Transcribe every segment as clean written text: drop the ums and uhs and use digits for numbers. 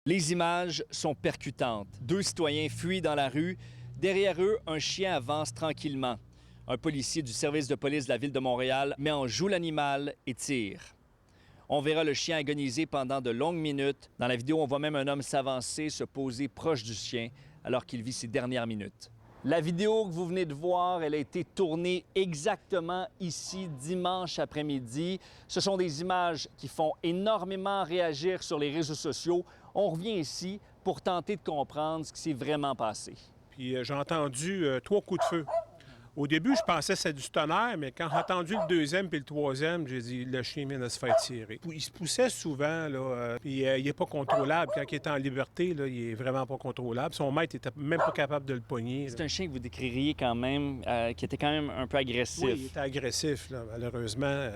Les images sont percutantes. Deux citoyens fuient dans la rue. Derrière eux, un chien avance tranquillement. Un policier du service de police de la Ville de Montréal met en joue l'animal et tire. On verra le chien agoniser pendant de longues minutes. Dans la vidéo, on voit même un homme s'avancer, se poser proche du chien alors qu'il vit ses dernières minutes. La vidéo que vous venez de voir, elle a été tournée exactement ici, dimanche après-midi. Ce sont des images qui font énormément réagir sur les réseaux sociaux. On revient ici pour tenter de comprendre ce qui s'est vraiment passé. Puis j'ai entendu 3 coups de feu. Au début, je pensais que c'était du tonnerre, mais quand j'ai entendu le deuxième puis le troisième, j'ai dit le chien vient de se faire tirer. Il se poussait souvent, là, puis il n'est pas contrôlable. Quand il est en liberté, là, il est vraiment pas contrôlable. Son maître n'était même pas capable de le pogner. C'est un chien que vous décririez quand même, qui était quand même un peu agressif. Oui, il était agressif, là, malheureusement.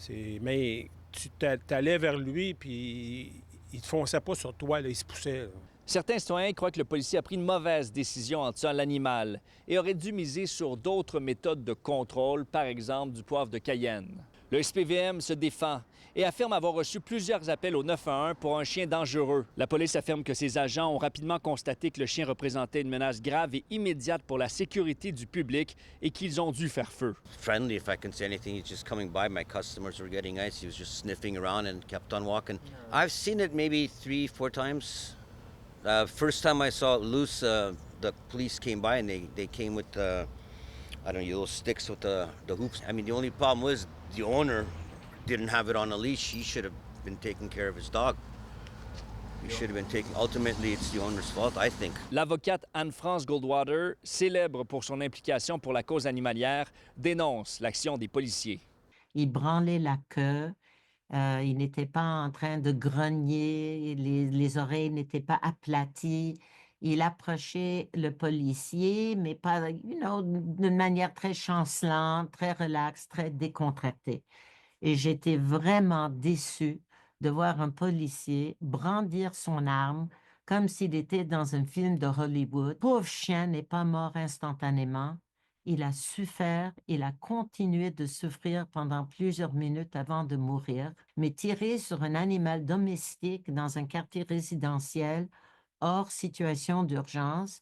Mais tu t'allais vers lui, puis il ne te fonçait pas sur toi, là, il se poussait. Là. Certains citoyens croient que le policier a pris une mauvaise décision en tuant l'animal et aurait dû miser sur d'autres méthodes de contrôle, par exemple du poivre de Cayenne. Le SPVM se défend et affirme avoir reçu plusieurs appels au 911 pour un chien dangereux. La police affirme que ses agents ont rapidement constaté que le chien représentait une menace grave et immédiate pour la sécurité du public et qu'ils ont dû faire feu. Friendly, if I can say anything, he's just coming by. My customers were getting ice. He was just sniffing around and kept on walking. I've seen it maybe 3-4 times. First time I saw it loose, the police came by and they came with I don't know, those sticks with the hoops. I mean, the only problem was the owner didn't have it on a leash. He should have been taking care of his dog. He should have been taking. Ultimately, it's the owner's fault, I think. L'avocate Anne-France Goldwater, célèbre pour son implication pour la cause animalière, dénonce l'action des policiers. Il branlait la queue. Il n'était pas en train de grogner, les oreilles n'étaient pas aplaties. Il approchait le policier, mais pas, d'une manière très chancelante, très relaxe, très décontractée. Et j'étais vraiment déçue de voir un policier brandir son arme comme s'il était dans un film de Hollywood. Le pauvre chien n'est pas mort instantanément. Il a souffert, il a continué de souffrir pendant plusieurs minutes avant de mourir, mais tirer sur un animal domestique dans un quartier résidentiel hors situation d'urgence,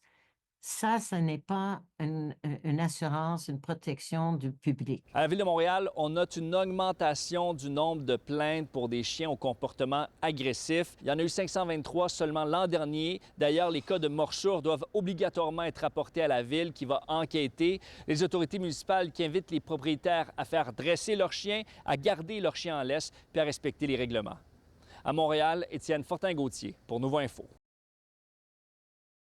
ça, ce n'est pas une assurance, une protection du public. À la Ville de Montréal, on note une augmentation du nombre de plaintes pour des chiens au comportement agressif. Il y en a eu 523 seulement l'an dernier. D'ailleurs, les cas de morsure doivent obligatoirement être rapportés à la Ville qui va enquêter. Les autorités municipales qui invitent les propriétaires à faire dresser leurs chiens, à garder leurs chiens en laisse puis à respecter les règlements. À Montréal, Étienne Fortin-Gauthier pour Nouveau Info.